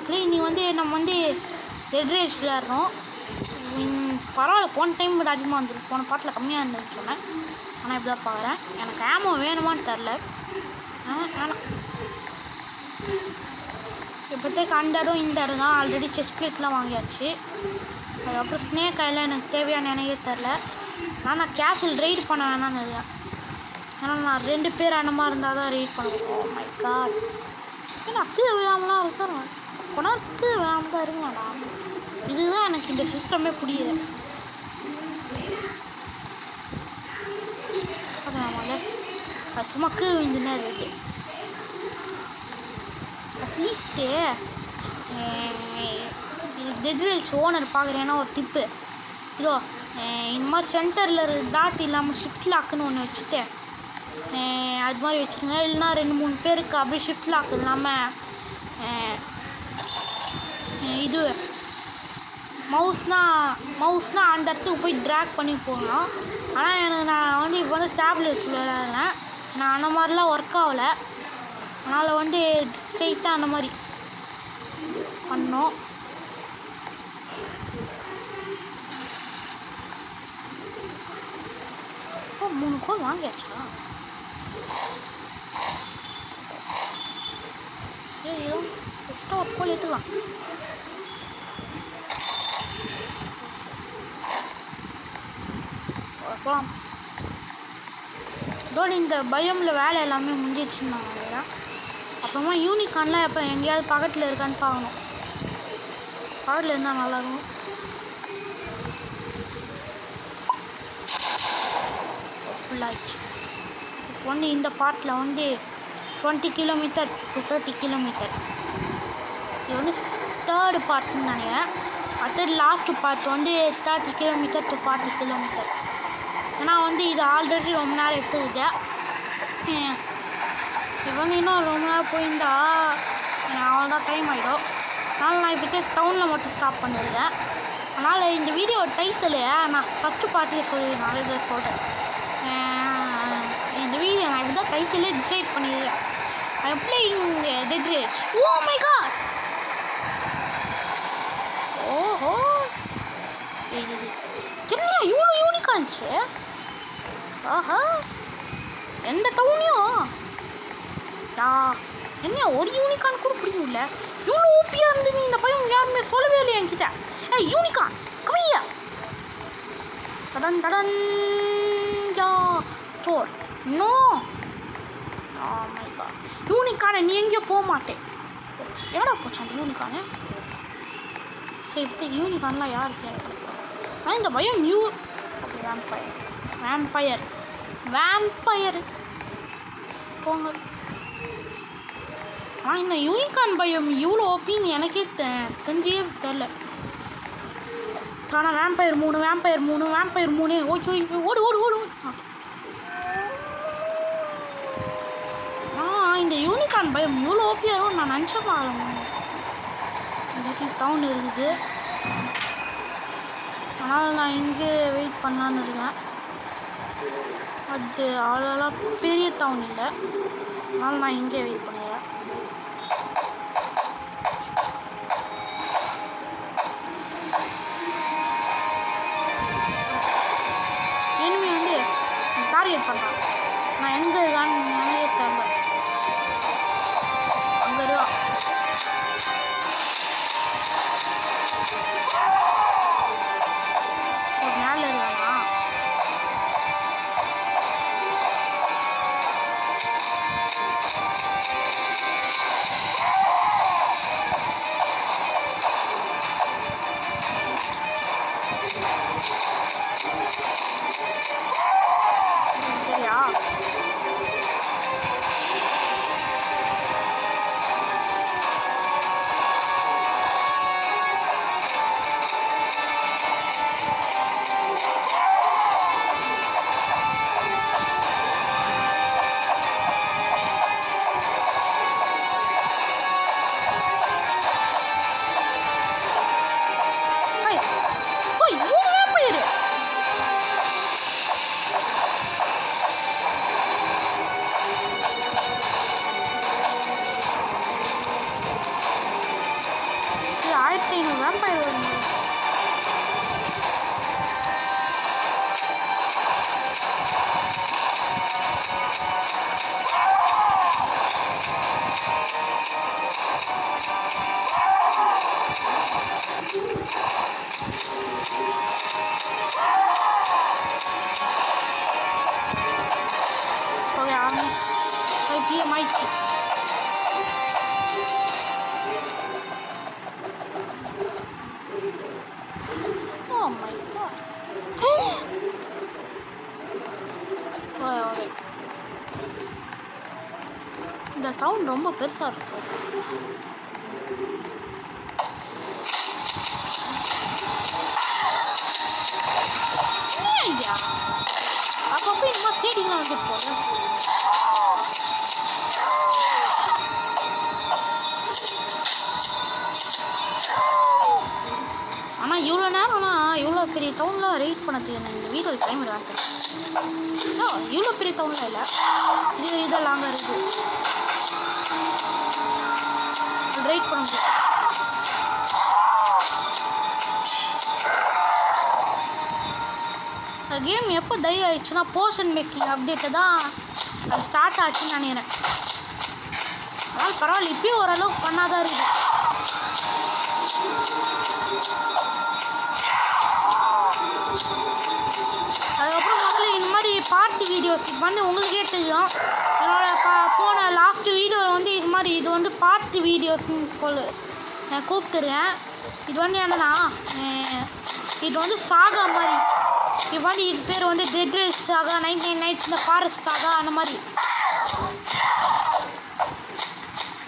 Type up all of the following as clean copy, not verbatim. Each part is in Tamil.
மக்களே, இன்னைக்கு வந்து நம்ம வந்து ரெட் ரேஸ் விளையாடுறோம். பரவாயில்ல, போன டைம் விட அதிகமாக வந்துடும். போன பாட்டில் கம்மியாக இருந்ததுன்னு சொன்னேன். ஆனால் இப்படி தான் பார்க்குறேன். எனக்கு ஆமோ வேணுமான்னு தெரில. வேணாம். இப்போதைக்கு அந்த இடம் இந்த இடம் தான். ஆல்ரெடி செஸ் பிளேட்லாம் வாங்கியாச்சு. அதுக்கப்புறம் ஸ்னேக் ஆயில் எனக்கு தேவையான எனக்கே தெரில. ஆனால் நான் கேஷில் ரைட் பண்ண வேணான்னு இருக்கேன். ஏன்னா நான் 2 பேர் அந்த மாதிரி இருந்தால் தான் ரைட் பண்ணுவேன். ஓ மை காட், ஏன்னா கீழே விழாமலாம் இருக்கிறேன். கொண்டாந்து கீழே விழாமல் தான் இருக்குமாடா. இதுதான் எனக்கு இந்த சிஸ்டமே புரியுது. அது சும்மா கீழே விழுந்துன்னா இருக்குது. அட்லீஸ்ட்டு டெட் ரேஸ் ஓனர் பார்க்குறேன்னா ஒரு டிப்பு இதோ, இந்த மாதிரி சென்டரில் டாட் இல்லாமல் ஷிஃப்ட் லாக்குன்னு ஒன்று வச்சுட்டு அது மாதிரி வச்சுருங்க. இல்லைனா 2-3 பேருக்கு அப்படியே ஷிஃப்ட் லாக் இல்லாமல் இது மவுஸ்னால் அந்த இடத்துக்கு போய் ட்ராக் பண்ணி போகலாம். ஆனால் நான் வந்து இப்போ வந்து டேப்லெட் விளையாடுறேன். நான் அந்த மாதிரிலாம் ஒர்க் ஆகலை. அதனால் வந்து ஸ்ட்ரெயிட்டாக அந்த மாதிரி பண்ணோம். ஓ 3 கோல் வாங்கியாச்சா? சரி, எக்ஸ்ட்ரா ஒரு கோல் ஏற்றுக்கலாம். போகலாம். இதோட இந்த பயமில் வேலை எல்லாமே முடிஞ்சிடுச்சுன்னு நான் நினைக்கிறேன். அப்புறமா யூனிகான்லாம் எப்போ எங்கேயாவது பக்கத்தில் இருக்கான்னு பார்க்கணும். பக்கத்தில் இருந்தால் நல்லாயிருக்கும். ஃபுல்லாகிடுச்சு. இப்போ வந்து இந்த பார்ட்டில் வந்து 20 கிலோமீட்டர் to 30 கிலோமீட்டர். இது வந்து 3rd பார்ட்னு நினைக்கிறேன். அடுத்தது லாஸ்ட்டு பார்ட் வந்து 30 கிலோமீட்டர் to 40 கிலோமீட்டர். ஏன்னா வந்து இது ஆல்ரெடி ரொம்ப நேரம் எடுத்துக்குது. இப்போ வந்து இன்னும் ரொம்ப நேரம் போயிருந்தா அவ்வளோதான் டைம் ஆகிடும். அதனால் நான் இப்போ டவுனில் மட்டும் ஸ்டாப் பண்ணிடுறேன். அதனால் இந்த வீடியோ டைட்டில் நான் ஃபஸ்ட்டு பார்த்துலேயே சொல்லிடுறேன். நிறைய பேர் சொல்கிறேன். இந்த வீடியோ நான் இப்படி தான் டைட்டிலே டிசைட் பண்ணிடுறேன். I am playing dead race. Oh my God, ஓஹோ, என்ன இவ்வளோ யூனிகான்ஸு? ஆஹா, எந்த டவுனையும் என்ன ஒரு யூனிகான் கூட பிடிக்கும்ல. இவ்வளோ ஓப்பியாக இருந்தது இந்த பையன் யாருமே சொல்லவே இல்லை என்கிட்ட. யூனிகான் கம்மியா கடன் கடன் ஸ்டோர் நோ. யூனிகானை நீ எங்கேயோ போக மாட்டேன். எவ்வளோ போச்சு அந்த யூனிகானு? சரி, இப்போ யூனிகான்லாம் யாருக்கு ஆனால் இந்த பயம் வேம்பயர் போங்க. ஆனால் இந்த யூனிகான் பயம் இவ்வளோ ஓப்பின்னு எனக்கே தெரிஞ்சே தெரில. ஸோ ஆனால் வேம்பயர் 3 ஓகே ஓடு ஓடு ஓடு. இந்த யூனிகான் பயம் இவ்வளோ ஓப்பியாரும் நான் நினச்ச பாருங்க. இந்த இடத்துல டவுன் இருக்குது. அதனால் நான் இங்கே வெயிட் பண்ணலான்னு இருக்கேன். அது அவ்வளோலாம் பெரிய டவுன் இல்லை. அதனால் நான் இங்கே வெயிட் பண்ணிடுறேன். இனிமே வந்து டார்கெட் பண்ணுறேன். நான் எங்கே இருக்கான்னு நினைவே தெரியல. அங்கே இருக்கா ஒரு மேலே இருக்கானா? இருக்குது. 1500 வேம்பயர் வருங்க. ஓகே 5 PM ஆயிடுச்சு. Oh my god. ஓகே இந்த டவுன் ரொம்ப பெருசாக இருக்கு. ஐயா அப்பப்போ இந்த மாதிரி சேடிங்லாம் வந்துட்டு போகுது. ஆனால் இவ்வளோ நேரம்னா இவ்வளோ பெரிய டவுன்லாம் ரைட் பண்ணதுக்கு என்ன இந்த வீடியோ டைம் விடாது. இவ்வளோ பெரிய டவுன்லாம் இல்லை, இதெல்லாம் அங்கே இருக்குது ரைட் பண்ண முடியும். கேம் எப்போ டை ஆயிடுச்சுன்னா போர்ஷன் மேக்கிங் அப்டேட்டு தான் அது ஸ்டார்ட் ஆச்சுன்னு நினைக்கிறேன். அதனால் பரவாயில்ல, இப்பயும் ஓரளவுக்கு ஃபன்னாக தான் இருக்குது. அதுக்கப்புறம் முதல்ல இந்த மாதிரி பார்ட்டி வீடியோஸ் வந்து உங்களுக்கே தெரியும். என்னோட போன லாஸ்ட் வீடியோவில் வந்து இது வந்து பார்ட்டி வீடியோஸ்ன்னு நான் கூப்பிட்டுருக்கேன். இது வந்து என்னன்னா இது வந்து சாகா மாதிரி. இது வந்து இது பேர் வந்து டெட் ரேஸ் சாகா, 99 நைட்ஸ் இந்த ஃபாரஸ்ட் சாகா அந்த மாதிரி.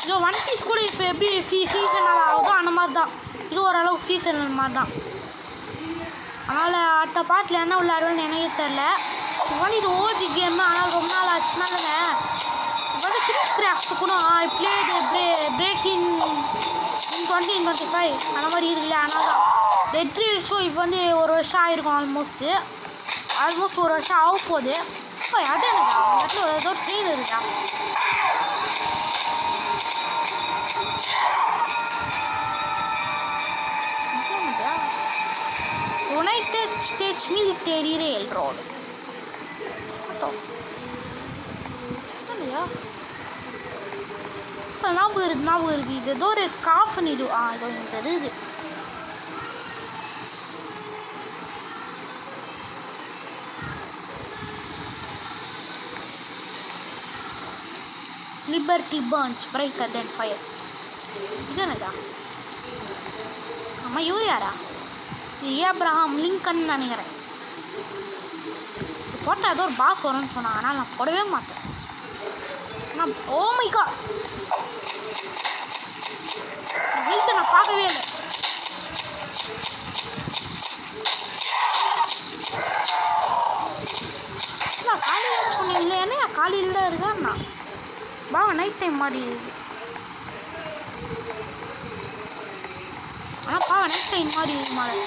இது ஒன் பீஸ் கூட இப்போ எப்படி சீசனல் ஆகுதோ அந்த மாதிரி தான் இது ஓரளவுக்கு சீசனல் மாதிரி தான். அதனால் அடுத்த பாட்டில் என்ன விளையாடுவேன்னு எனக்கே தெரில. இது வந்து இது ஓஜி கேமு, ஆனால் ரொம்ப நாள் ஆச்சுனால இப்போ வந்து கிரிஸ் கிராஃப்ட் கூட பிளேடு பிரேக்கிங் இன் 2025 அந்த மாதிரி இருக்குல்ல. அதனால் தான் டெட் ரேஸும் இப்போ வந்து ஒரு வருஷம் ஆகிருக்கும். ஆல்மோஸ்ட் ஒரு வருஷம் ஆக போகுது. இப்போ அது எனக்கு அந்த இடத்துல ஏதோ ட்ரெயின் இருக்கா. United states military rail road இல்லையா? ஞாபகம் இருக்குது. இது ஏதோ ஒரு காஃபன் இது இதோ எனக்கு தெரியுது. லிபர்ட்டி பர்ன்ஸ் பிரைட்டர் தென் ஃபயர். இது என்னதா? ஆமாம், இவர் யாரா? இது ஏப்ரஹாம் லிங்கன் நினைக்கிறேன். போட்டால் ஏதோ ஒரு பாஸ் வரும்னு சொன்னாங்க, ஆனால் நான் போடவே மாட்டேன். நான் ஓ மை காட், ஹெல்த்தை நான் பார்க்கவே இல்லை. காலையில் சொன்னீங்களே, என்ன காலையில் தான் இருக்காண்ணா? பாவா நைட் டைம் மாதிரி இருக்குது. ஆனால் பாவா நைட் டைம் மாதிரி இருக்கு மாதிரி.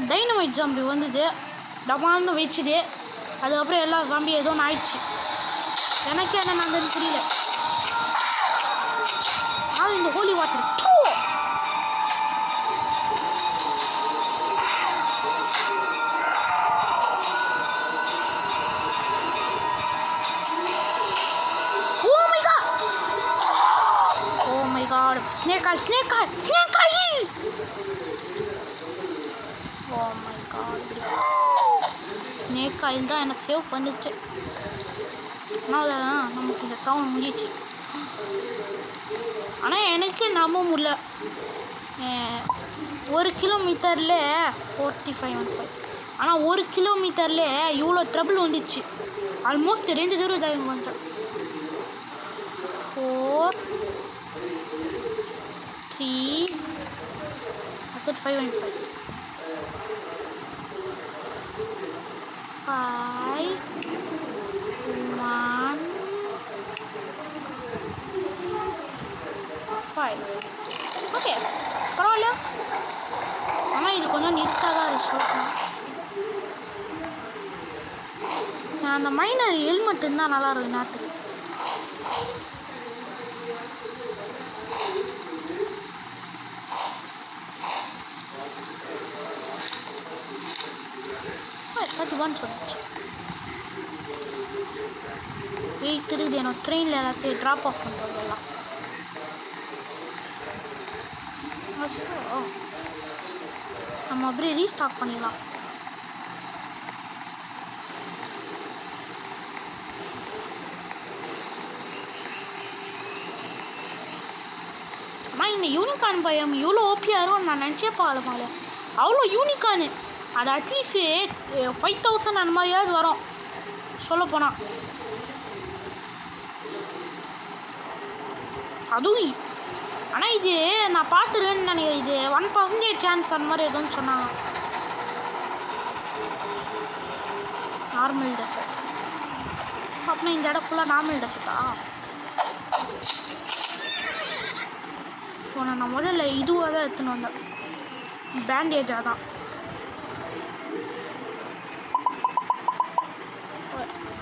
டைனமைட் ஜாம்பி வந்தது, டமால்னு வச்சுது. அதுக்கப்புறம் எல்லா ஜாம்பி ஏதோ ஒன்று ஆயிடுச்சு. எனக்கே என்ன நடந்ததுன்னு புரியல. அது இந்த holy water Snake eye! Oh my god. Snake eye தான் என்ன சேவ் பண்ணிச்சு. ஆனால் நமக்கு இந்த டவுன் முடிச்சு. ஆனால் எனக்கு நம்ப முடியல. 1 கிலோமீட்டரில் 4515. ஆனால் 1 கிலோமீட்டரில் இவ்வளோ ட்ரபிள் வந்துச்சு. ஆல்மோஸ்ட் 2 தூரம் இதாக வந்துட்டேன். 4 3 5 and 5 5 ஓகே பரவாயில்ல. ஆனால் இது கொஞ்சம் நிறுத்தாக தான் இருக்கு சொல்லலாம். அந்த மைனர் ஹெல்மெட் இருந்தால் நல்லா இருக்கும் நாட்டுக்கு. கட்டுவான்னு சொல்லிச்சு. திருது என்னோட ட்ரெயினில் எல்லாத்தையும் ட்ராப் ஆஃப் பண்ணுறது எல்லாம். நம்ம அப்படியே ரீஸ்டார்ட் பண்ணிடலாம். ஆனால் இந்த யூனிகார்ன் பயம் இவ்வளோ ஓபியாக இருக்கும் நான் நினச்சே பார்க்கல. அவ்வளோ யூனிகார்னு அது அட்லீஸ்ட் 5000 அந்த மாதிரியாவது வரும் சொல்லப்போனால். அதுவும் ஆனால் இது நான் பார்த்துருவேன்னு நினைக்கிறேன். இது 1% சான்ஸ் அந்த மாதிரி எதுவும் சொன்னாங்க. நார்மல் டெஃபெக்ட் அப்படின்னா இந்த இடம் ஃபுல்லாக நார்மல் டெஃபெக்டா? ஸோ நான் முதல்ல இதுவாக தான் எடுத்துன்னு வந்தேன், பேண்டேஜாக தான்.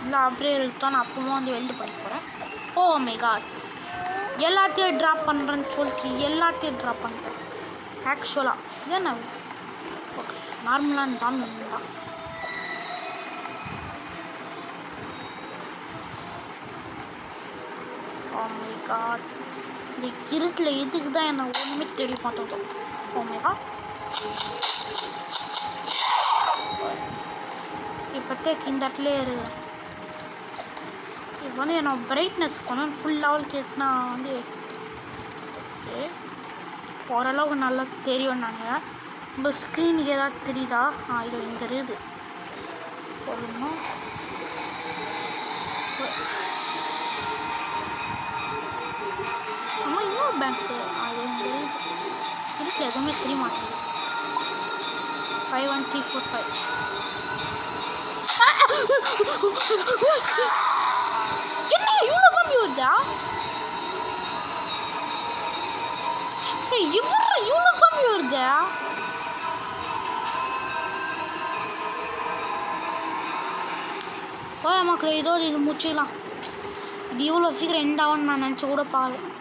இல்லை அப்படியே இருக்கட்டும், நான் அப்பவும் வந்து வெல்டு பண்ணி போகிறேன். ஓ மை காட், எல்லாத்தையும் ட்ராப் பண்ணுறேன்னு சொல்லி எல்லாத்தையும் ட்ராப் பண்ணுறேன். ஆக்சுவலாக இது என்ன ஓகே நார்மலாக நார்மல் தான். ஓ மை காட், இந்த இருட்டில் எதுக்கு தான் என்ன ஒன்றுமே தேடி பார்த்ததோ. ஓ மை காட், இப்போதைக்கு இந்த இடத்துல இப்போ வந்து என்னோட பிரைட்னஸ் கொஞ்சம் ஃபுல் லெவலுக்கு எடுத்துனா வந்து ஓகே ஓரளவுக்கு நல்லா தெரியும்னு நினைக்கிறேன். உங்கள் ஸ்க்ரீனுக்கு ஏதாவது தெரியுதா? இது இங்கே இருக்குது சொல்லணும். ஆமாம் இன்னொரு பேங்க்கு அது இங்கே இருக்குது. வீட்டில் எதுவுமே தெரிய மாட்டேங்குது. 51345 என்ன இவ்வளோ கம்மி வருதா? இவ்வளோ கம்மி வருதா? ஓ மக்களே, இதோடு இது முடிச்சிக்கலாம். இது இவ்வளோ சீக்கிரம் எண்ட் ஆகும்னு நான் நினச்சி கூட பார்க்கல.